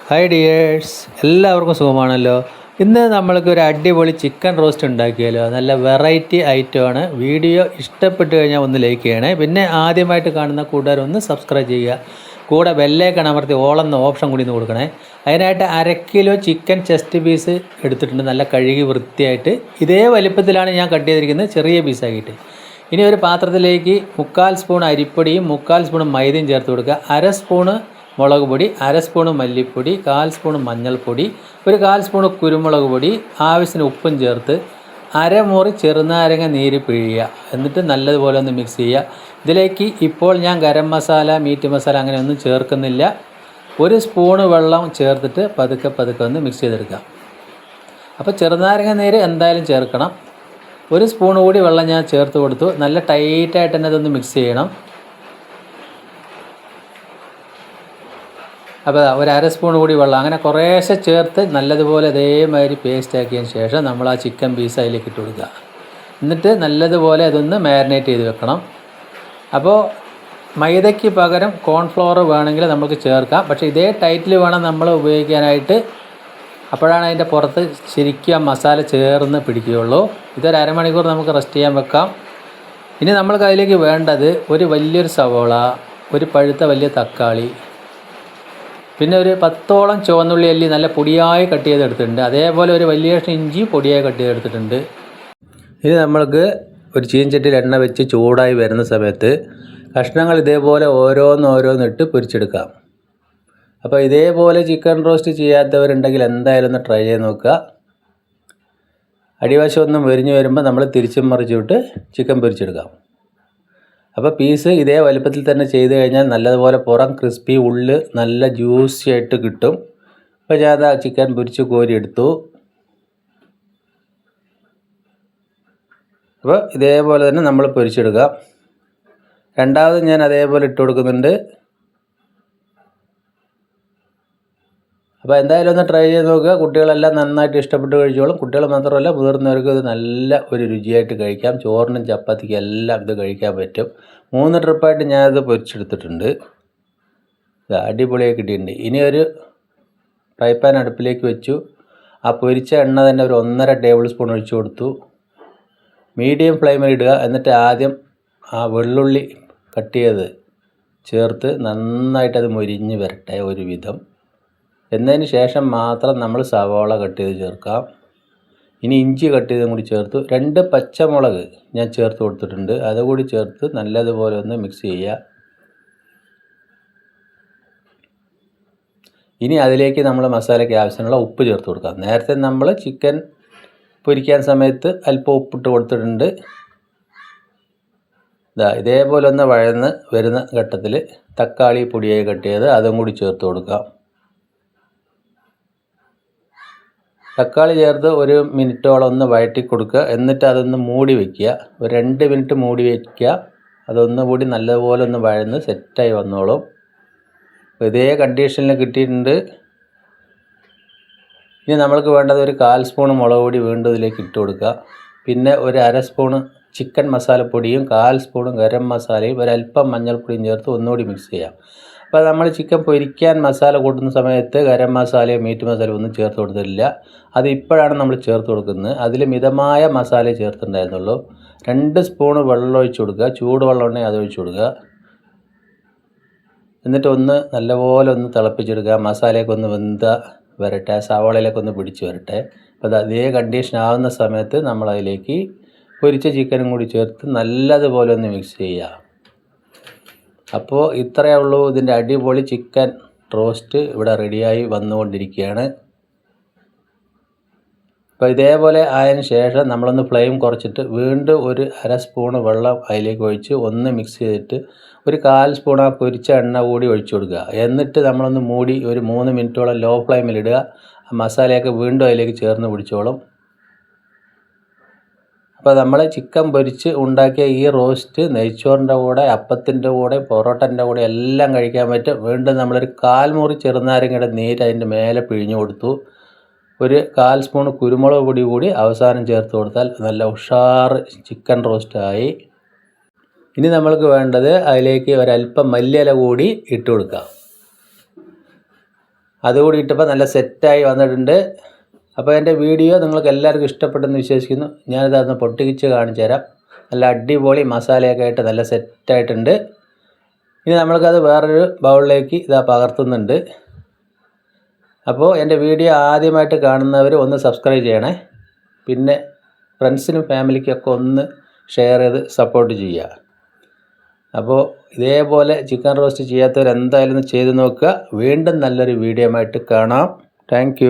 Hi dears, എല്ലാവർക്കും സുഖമാണല്ലോ. ഇന്ന് നമ്മൾക്ക് ഒരു അടിപൊളി ചിക്കൻ റോസ്റ്റ് ഉണ്ടാക്കിയാലോ. നല്ല വെറൈറ്റി ഐറ്റമാണ്. വീഡിയോ ഇഷ്ടപ്പെട്ട് കഴിഞ്ഞാൽ ഒന്ന് ലൈക്ക് ചെയ്യണേ. പിന്നെ ആദ്യമായിട്ട് കാണുന്ന കൂട്ടുകാരൊന്ന് സബ്സ്ക്രൈബ് ചെയ്യുക. കൂടെ ബെല്ലേക്കാണ് അമർത്തി ഓളെന്ന ഓപ്ഷൻ കൂടി ഒന്ന് കൊടുക്കണേ. അതിനായിട്ട് 1/2 കിലോ ചിക്കൻ ചെസ്റ്റ് പീസ് എടുത്തിട്ടുണ്ട്. നല്ല കഴുകി വൃത്തിയായിട്ട് ഇതേ വലിപ്പത്തിലാണ് ഞാൻ കട്ട് ചെയ്തിരിക്കുന്നത്, ചെറിയ പീസാക്കിയിട്ട്. ഇനി ഒരു പാത്രത്തിലേക്ക് 1/4 സ്പൂൺ അരിപ്പൊടിയും 1/4 സ്പൂൺ മൈദയും ചേർത്ത് കൊടുക്കുക. 1/2 സ്പൂണ് മുളക് പൊടി, 1/2 സ്പൂണ് മല്ലിപ്പൊടി, 1/4 സ്പൂൺ മഞ്ഞൾപ്പൊടി, ഒരു 1/4 സ്പൂൺ കുരുമുളക് പൊടി, ആവശ്യത്തിന് ഉപ്പും ചേർത്ത് അരമുറി ചെറുനാരങ്ങ നീര് പിഴിയുക. എന്നിട്ട് നല്ലതുപോലെ ഒന്ന് മിക്സ് ചെയ്യുക. ഇതിലേക്ക് ഇപ്പോൾ ഞാൻ ഗരം മസാല, മീറ്റ് മസാല അങ്ങനെ ഒന്നും ചേർക്കുന്നില്ല. 1 സ്പൂണ് വെള്ളം ചേർത്തിട്ട് പതുക്കെ ഒന്ന് മിക്സ് ചെയ്തെടുക്കുക. അപ്പോൾ ചെറുനാരങ്ങ നീര് എന്തായാലും ചേർക്കണം. 1 സ്പൂൺ കൂടി വെള്ളം ഞാൻ ചേർത്ത് കൊടുത്തു. നല്ല ടൈറ്റായിട്ട് തന്നെ അതൊന്ന് മിക്സ് ചെയ്യണം. അപ്പോൾ ഒരു 1/2 സ്പൂൺ കൂടി വെള്ളം അങ്ങനെ കുറേശ്ശെ ചേർത്ത് നല്ലതുപോലെ അതേമാതിരി പേസ്റ്റ് ആക്കിയതിന് ശേഷം നമ്മൾ ആ ചിക്കൻ പീസ് അതിലേക്ക് ഇട്ട് കൊടുക്കുക. എന്നിട്ട് നല്ലതുപോലെ അതൊന്ന് മാരിനേറ്റ് ചെയ്ത് വെക്കണം. അപ്പോൾ മൈദയ്ക്ക് പകരം കോൺഫ്ലവർ വേണമെങ്കിൽ നമുക്ക് ചേർക്കാം. പക്ഷേ ഇതേ ടൈറ്റിൽ വേണം നമ്മൾ ഉപയോഗിക്കാനായിട്ട്. അപ്പോഴാണ് അതിൻ്റെ പുറത്ത് ശരിക്കും ആ മസാല ചേർന്ന് പിടിക്കുകയുള്ളൂ. ഇതൊരു അരമണിക്കൂർ നമുക്ക് റെസ്റ്റ് ചെയ്യാൻ വെക്കാം. ഇനി നമ്മൾക്ക് അതിലേക്ക് വേണ്ടത് ഒരു വലിയൊരു സവോള, ഒരു പഴുത്ത വലിയ തക്കാളി, പിന്നെ ഒരു 10ഓളം ചുവന്നുള്ളി അല്ലി നല്ല പൊടിയായി കട്ട് ചെയ്തെടുത്തിട്ടുണ്ട്. അതേപോലെ ഒരു വലിയ കഷ്ണം ഇഞ്ചി പൊടിയായി കട്ട് ചെയ്തെടുത്തിട്ടുണ്ട്. ഇനി നമ്മൾക്ക് ഒരു ചീനച്ചട്ടിയിൽ എണ്ണ വെച്ച് ചൂടായി വരുന്ന സമയത്ത് കഷ്ണങ്ങൾ ഇതേപോലെ ഓരോന്നിട്ട് പൊരിച്ചെടുക്കാം. അപ്പോൾ ഇതേപോലെ ചിക്കൻ റോസ്റ്റ് ചെയ്യാത്തവരുണ്ടെങ്കിൽ എന്തായാലും ഒന്ന് ട്രൈ ചെയ്ത് നോക്കുക. അടിവശം ഒന്നും മുരിഞ്ഞ് വരുമ്പോൾ നമ്മൾ തിരിച്ചും മറിച്ചിട്ട് ചിക്കൻ പൊരിച്ചെടുക്കാം. അപ്പോൾ പീസ് ഇതേ വലുപ്പത്തിൽ തന്നെ ചെയ്ത് കഴിഞ്ഞാൽ നല്ലതുപോലെ പുറം ക്രിസ്പി, ഉള്ളിൽ നല്ല ജ്യൂസി ആയിട്ട് കിട്ടും. അപ്പോൾ ഞാൻ ചിക്കൻ പൊരിച്ച് കോരി എടുത്തു. അപ്പോൾ ഇതേപോലെ തന്നെ നമ്മൾ പൊരിച്ചെടുക്കുക. രണ്ടാമത് ഞാൻ അതേപോലെ ഇട്ട് കൊടുക്കുന്നുണ്ട്. അപ്പോൾ എന്തായാലും ഒന്ന് ട്രൈ ചെയ്ത് നോക്കുക. കുട്ടികളെല്ലാം നന്നായിട്ട് ഇഷ്ടപ്പെട്ട് കഴിച്ചോളും. കുട്ടികൾ മാത്രമല്ല, മുതിർന്നവർക്ക് ഇത് നല്ല ഒരു രുചിയായിട്ട് കഴിക്കാം. ചോറിനും ചപ്പാത്തിക്കും എല്ലാം ഇത് കഴിക്കാൻ പറ്റും. 3 ട്രിപ്പായിട്ട് ഞാനത് പൊരിച്ചെടുത്തിട്ടുണ്ട്. അടിപൊളിയായി കിട്ടിയിട്ടുണ്ട്. ഇനി ഒരു ഫ്രൈ പാൻ അടുപ്പിലേക്ക് വെച്ചു. ആ പൊരിച്ച എണ്ണ തന്നെ ഒരു 1.5 ടേബിൾ സ്പൂൺ ഒഴിച്ചു കൊടുത്തു. മീഡിയം ഫ്ലെയിമിൽ ഇടുക. എന്നിട്ട് ആദ്യം ആ വെള്ളുള്ളി കട്ട് ചെയ്ത് ചേർത്ത് നന്നായിട്ടത് മൊരിഞ്ഞ് വരട്ടെ ഒരുവിധം. എന്നതിന് ശേഷം മാത്രം നമ്മൾ സവാള കട്ട് ചെയ്ത് ചേർക്കാം. ഇനി ഇഞ്ചി കട്ട് ചെയ്തും കൂടി ചേർത്തു. 2 പച്ചമുളക് ഞാൻ ചേർത്ത് കൊടുത്തിട്ടുണ്ട്. അതുകൂടി ചേർത്ത് നല്ലതുപോലെ ഒന്ന് മിക്സ് ചെയ്യുക. ഇനി അതിലേക്ക് നമ്മൾ മസാലയ്ക്ക് ആവശ്യമുള്ള ഉപ്പ് ചേർത്ത് കൊടുക്കാം. നേരത്തെ നമ്മൾ ചിക്കൻ പൊരിക്കാൻ സമയത്ത് അല്പം ഉപ്പിട്ട് കൊടുത്തിട്ടുണ്ട്. ഇതേപോലെ ഒന്ന് വഴന്ന് വരുന്ന ഘട്ടത്തിൽ തക്കാളി പൊടിയായി കട്ട് ചെയ്ത് അതും കൂടി ചേർത്ത് കൊടുക്കാം. തക്കാളി ചേർത്ത് 1 മിനിറ്റോളം ഒന്ന് വഴറ്റി കൊടുക്കുക. എന്നിട്ട് അതൊന്ന് മൂടി വയ്ക്കുക. ഒരു 2 മിനിറ്റ് മൂടി വയ്ക്കുക. അതൊന്നുകൂടി നല്ലതുപോലെ ഒന്ന് വഴന്ന് സെറ്റായി വന്നോളും. ഇതേ കണ്ടീഷനിൽ കിട്ടിയിട്ടുണ്ട്. ഇനി നമ്മൾക്ക് വേണ്ടത് ഒരു 1/4 സ്പൂൺ മുളക് പൊടി വീണ്ടും ഇതിലേക്ക് ഇട്ട് കൊടുക്കുക. പിന്നെ ഒരു 1/2 സ്പൂണ് ചിക്കൻ മസാലപ്പൊടിയും 1/4 സ്പൂൺ ഗരം മസാലയും ഒരല്പം മഞ്ഞൾപ്പൊടിയും ചേർത്ത് ഒന്നുകൂടി മിക്സ് ചെയ്യാം. അപ്പോൾ നമ്മൾ ചിക്കൻ പൊരിക്കാൻ മസാല കൂട്ടുന്ന സമയത്ത് ഗരം മസാലയോ മീറ്റ് മസാലയോ ഒന്നും ചേർത്ത് കൊടുത്തിട്ടില്ല. അത് ഇപ്പോഴാണ് നമ്മൾ ചേർത്ത് കൊടുക്കുന്നത്. അതിൽ മിതമായ മസാല ചേർത്തിട്ടുണ്ടായിരുന്നുള്ളൂ. 2 സ്പൂൺ വെള്ളം ഒഴിച്ച് കൊടുക്കുക. ചൂടുവെള്ളം ഉണ്ടെങ്കിൽ അത് ഒഴിച്ച് കൊടുക്കുക. എന്നിട്ട് ഒന്ന് നല്ലപോലെ ഒന്ന് തിളപ്പിച്ചെടുക്കുക. മസാലയൊക്കെ ഒന്ന് വെന്ത വരട്ടെ, സവാളയിലേക്ക് ഒന്ന് പിടിച്ച് വരട്ടെ. അപ്പോൾ അതേ കണ്ടീഷൻ ആവുന്ന സമയത്ത് നമ്മൾ അതിലേക്ക് പൊരിച്ച ചിക്കനും കൂടി ചേർത്ത് നല്ലതുപോലെ ഒന്ന് മിക്സ് ചെയ്യുക. അപ്പോൾ ഇത്രയേ ഉള്ളൂ. ഇതിൻ്റെ അടിപൊളി ചിക്കൻ റോസ്റ്റ് ഇവിടെ റെഡിയായി വന്നുകൊണ്ടിരിക്കുകയാണ്. അപ്പോൾ ഇതേപോലെ ആയതിനു ശേഷം നമ്മളൊന്ന് ഫ്ലെയിം കുറച്ചിട്ട് വീണ്ടും ഒരു 1/2 സ്പൂണ് വെള്ളം അതിലേക്ക് ഒഴിച്ച് ഒന്ന് മിക്സ് ചെയ്തിട്ട് ഒരു 1/4 സ്പൂൺ ആ പൊരിച്ച എണ്ണ കൂടി ഒഴിച്ചു കൊടുക്കുക. എന്നിട്ട് നമ്മളൊന്ന് മൂടി ഒരു 3 മിനിറ്റോളം ലോ ഫ്ലെയിമിൽ ഇടുക. ആ മസാലയൊക്കെ വീണ്ടും അതിലേക്ക് ചേർന്ന് പിടിച്ചോളും. അപ്പോൾ നമ്മൾ ചിക്കൻ പൊരിച്ച് ഉണ്ടാക്കിയ ഈ റോസ്റ്റ് നെയ്ച്ചോറിൻ്റെ കൂടെ, അപ്പത്തിൻ്റെ കൂടെ, പൊറോട്ടൻ്റെ കൂടെ എല്ലാം കഴിക്കാൻ പറ്റും. വീണ്ടും നമ്മളൊരു 1/4 മുറി ചെറുനാരങ്ങയുടെ നീര് അതിൻ്റെ മേലെ പിഴിഞ്ഞു കൊടുത്തു. ഒരു 1/4 സ്പൂൺ കുരുമുളക് പൊടി കൂടി അവസാനം ചേർത്ത് കൊടുത്താൽ നല്ല ഉഷാറ് ചിക്കൻ റോസ്റ്റായി. ഇനി നമ്മൾക്ക് വേണ്ടത് അതിലേക്ക് ഒരല്പം മല്ലിയില കൂടി ഇട്ട് കൊടുക്കാം. അതുകൂടി ഇട്ടപ്പോൾ നല്ല സെറ്റായി വന്നിട്ടുണ്ട്. അപ്പോൾ എൻ്റെ വീഡിയോ നിങ്ങൾക്ക് എല്ലാവർക്കും ഇഷ്ടപ്പെട്ടെന്ന് വിശ്വസിക്കുന്നു. ഞാനിതൊന്ന് പൊട്ടിച്ച് കാണിച്ചു തരാം. നല്ല അടിപൊളി മസാലയൊക്കെ ആയിട്ട് നല്ല സെറ്റായിട്ടുണ്ട്. ഇനി നമ്മൾക്കത് വേറൊരു ബൗളിലേക്ക് പകർത്തുന്നുണ്ട്. അപ്പോൾ എൻ്റെ വീഡിയോ ആദ്യമായിട്ട് കാണുന്നവർ ഒന്ന് സബ്സ്ക്രൈബ് ചെയ്യണേ. പിന്നെ ഫ്രണ്ട്സിനും ഫാമിലിക്കൊക്കെ ഒന്ന് ഷെയർ ചെയ്ത് സപ്പോർട്ട് ചെയ്യുക. അപ്പോൾ ഇതേപോലെ ചിക്കൻ റോസ്റ്റ് ചെയ്യാത്തവർ എന്തായാലും ചെയ്ത് നോക്കുക. വീണ്ടും നല്ലൊരു വീഡിയോ ആയിട്ട് കാണാം. താങ്ക്